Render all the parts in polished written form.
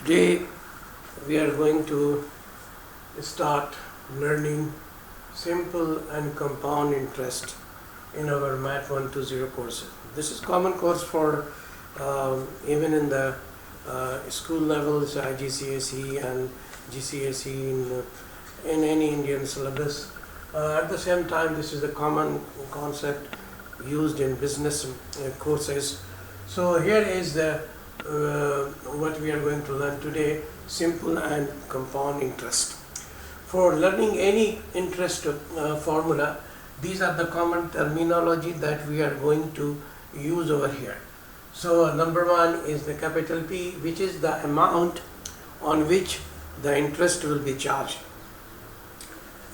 Today we are going to start learning simple and compound interest in our Math 120 courses. This is common course for even in the school levels, IGCSE and GCSE in any Indian syllabus. At the same time, this is a common concept used in business courses. So here is the what we are going to learn today: simple and compound interest. For learning any interest formula, these are the common terminology that we are going to use over here. So number one is the capital P, which is the amount on which the interest will be charged,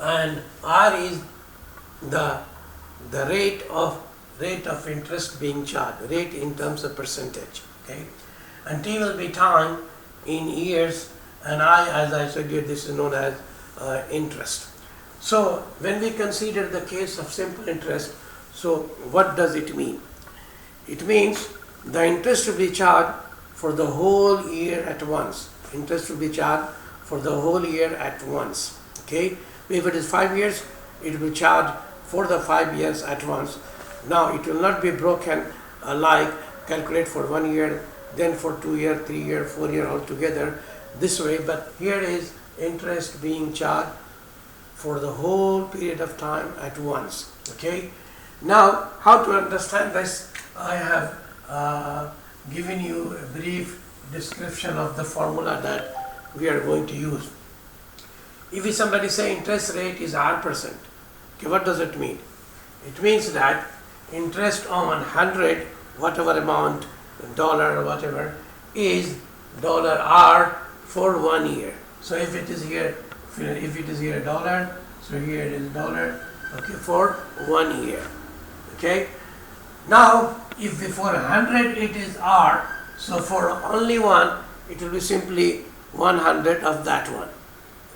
and R is the rate of interest being charged, rate in terms of percentage. Okay, and T will be time in years, and I, as I said here, this is known as interest. So when we consider the case of simple interest, so what does it mean? It means the interest will be charged for the whole year at once. Interest will be charged for the whole year at once. Okay, if it is 5 years, it will be charged for the 5 years at once. Now it will not be broken like calculate for 1 year, then for 2 year, 3 year, 4 year altogether this way, but here is interest being charged for the whole period of time at once. Okay, now how to understand this? I have given you a brief description of the formula that we are going to use. If somebody say interest rate is R%, okay, what does it mean? It means that interest on 100, whatever amount, dollar or whatever, is $R for 1 year. So if it is here dollar, so here it is dollar, okay, for 1 year. Okay, now if before 100 it is R, so for only one it will be simply 100 of that one.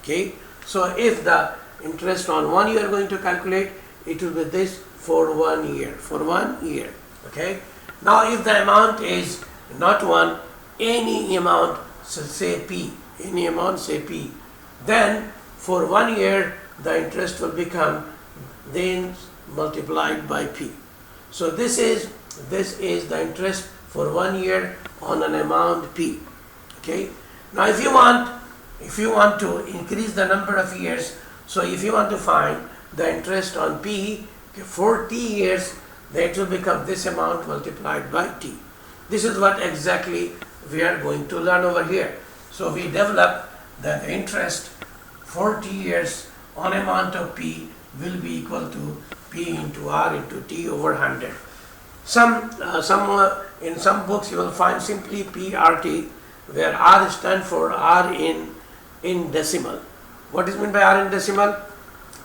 Okay, so if the interest on 1 year going to calculate, it will be this for 1 year, for 1 year. Okay, now if the amount is not one, any amount, so say P, any amount, say P, then for 1 year the interest will become then multiplied by P. So this is the interest for 1 year on an amount P. Okay, now if you want to increase the number of years, so if you want to find the interest on P, okay, for T years, then it will become this amount multiplied by T. This is what exactly we are going to learn over here. So we develop that the interest for T years on amount of P will be equal to P into R into T over 100. In some books you will find simply PRT, where R stands for R in decimal. What is meant by R in decimal?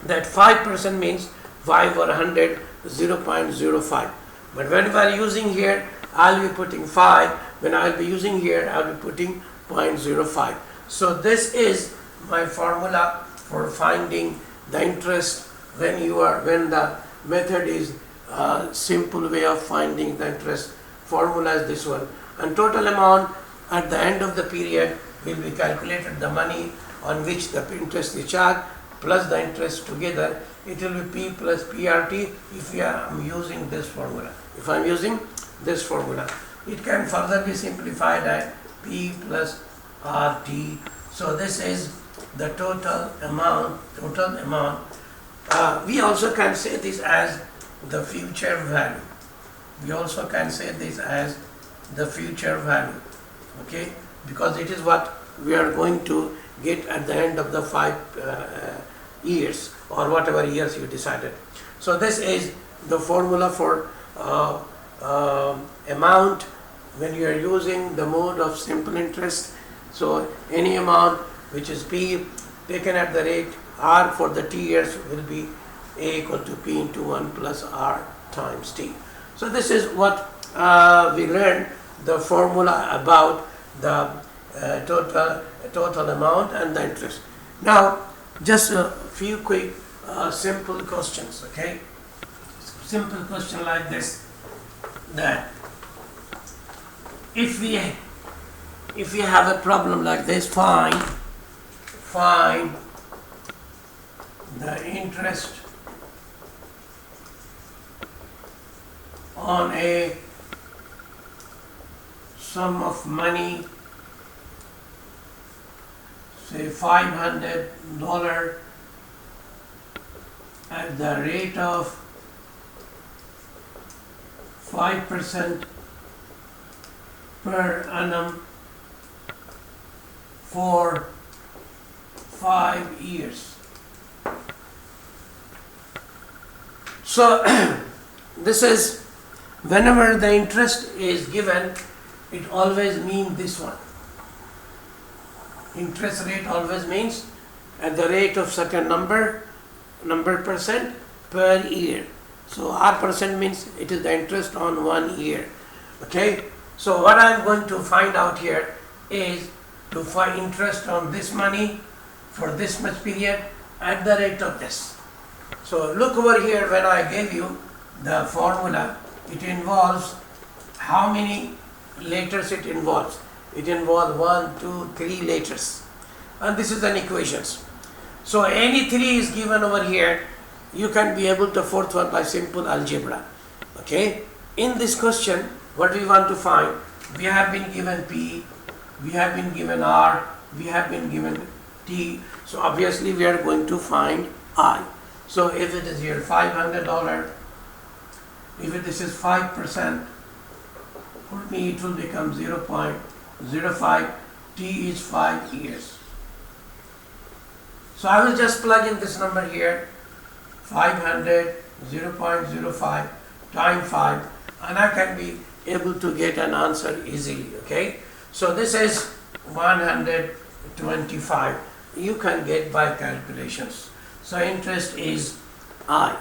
That 5% means 5 or 100, 0.05. But when we are using here, I'll be putting 5. When I'll be using here, I'll be putting 0.05. So this is my formula for finding the interest when the method is a simple way of finding the interest. Formula is this one, and total amount at the end of the period will be calculated, the money on which the interest is charged plus the interest together. It will be P plus PRT if I am using this formula. If I am using this formula, it can further be simplified as P plus RT. So this is the total amount. We also can say this as the future value. Okay, because it is what we are going to get at the end of the 5 years or whatever years you decided. So this is the formula for amount when you are using the mode of simple interest. So any amount which is P taken at the rate R for the T years will be A equal to P into 1 plus R times T. So this is what we learned, the formula about the total amount and the interest. Now just a few quick simple questions. Okay, simple question like this, that if if you have a problem like this, find the interest on a sum of money, say $500 at the rate of 5% per annum for 5 years. So this is, whenever the interest is given, it always means this one. Interest rate always means at the rate of certain number percent per year. So R percent means it is the interest on 1 year. Okay. So what I am going to find out here is to find interest on this money for this much period at the rate of this. So look over here, when I gave you the formula, it involves how many letters it involves. It involves 1, 2, 3 letters. And this is an equations. So any 3 is given over here, you can be able to fourth one by simple algebra. Okay. In this question, what we want to find, we have been given P, we have been given R, we have been given T. So obviously we are going to find I. So if it is here $500, if this is 5%, for me it will become 0.05. T is 5 years. So I will just plug in this number here, 500, 0.05 times 5, and I can be able to get an answer easily. Okay. So this is 125. You can get by calculations. So interest is I.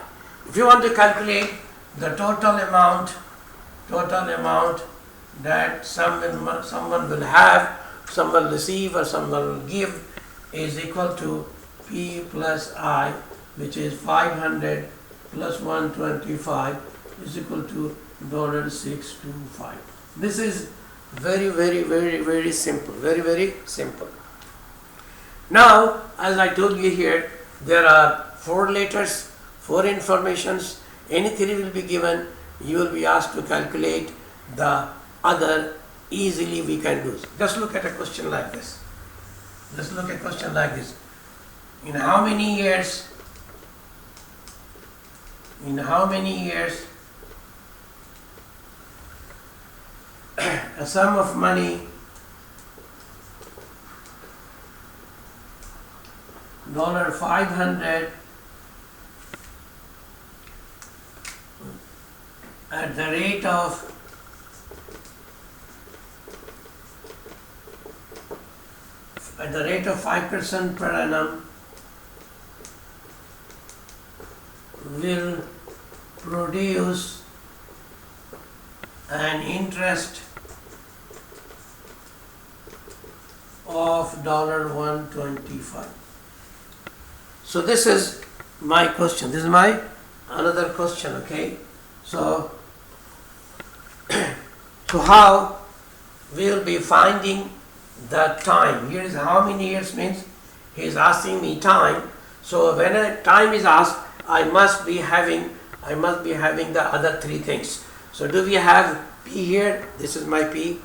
If you want to calculate the total amount that someone will have, someone will receive, or someone will give, is equal to P plus I, which is 500 plus 125 is equal to $625. This is very simple, very simple. Now, as I told you here, there are 4 letters, 4 informations. Any 3 will be given. You will be asked to calculate the other. Easily we can do. Just look at a question like this. In how many years a sum of money $500 at the rate of 5% per annum will produce an interest of $125. So this is my question. This is my another question. Okay. So how we will be finding the time? Here is how many years means he is asking me time. So when a time is asked, I must be having the other 3 things. So do we have P here? This is my P.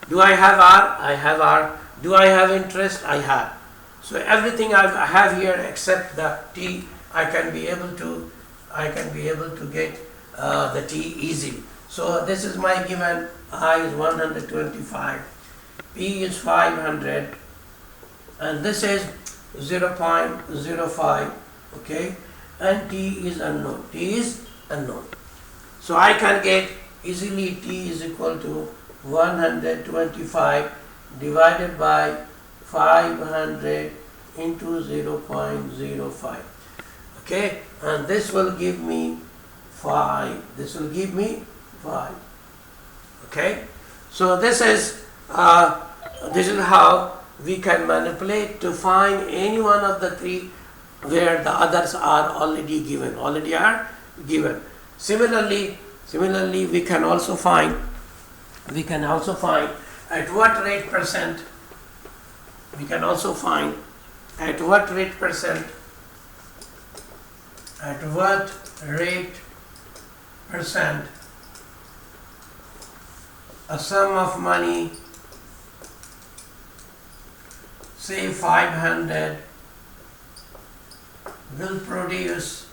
Do I have R? I have R. Do I have interest? I have. So everything I have here except the T, I can be able to get the T easily. So this is my given. I is 125, P is 500, and this is 0.05. Okay, and T is unknown. So I can get easily T is equal to 125 divided by 500 into 0.05. Okay, and this will give me 5. Okay, so this is how we can manipulate to find any one of the 3 where the others are already given. Similarly, we can also find at what rate percent, we can also find at what rate percent a sum of money, say 500, will produce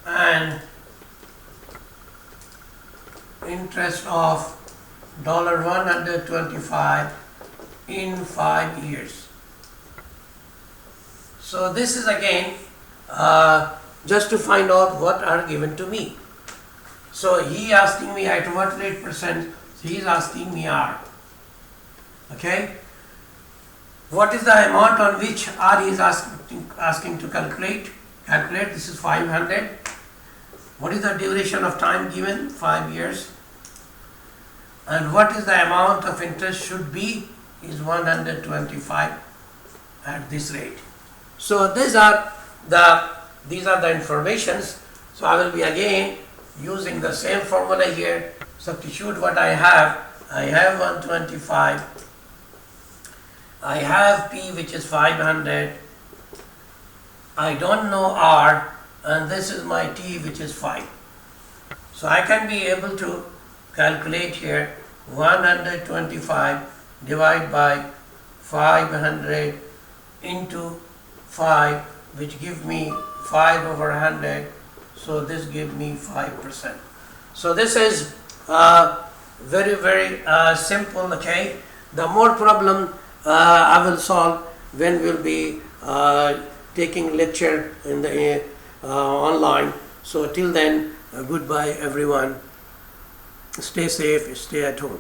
an interest of $125 in 5 years. So this is again just to find out what are given to me. So he asking me at what rate percent, he is asking me R. Okay. What is the amount on which R is asking to calculate? This is 500. What is the duration of time given? 5 years. And what is the amount of interest should be? Is 125 at this rate. So these are the informations. So I will be again using the same formula here. Substitute what I have. I have 125. I have P, which is 500. I don't know R, and this is my T, which is 5. So I can be able to calculate here 125 divided by 500 into 5, which give me 5 over 100. So this gives me 5%. So this is very, very simple. Okay. The more problem I will solve when we'll be taking lecture in the online. So till then, goodbye everyone. Stay safe, stay at home.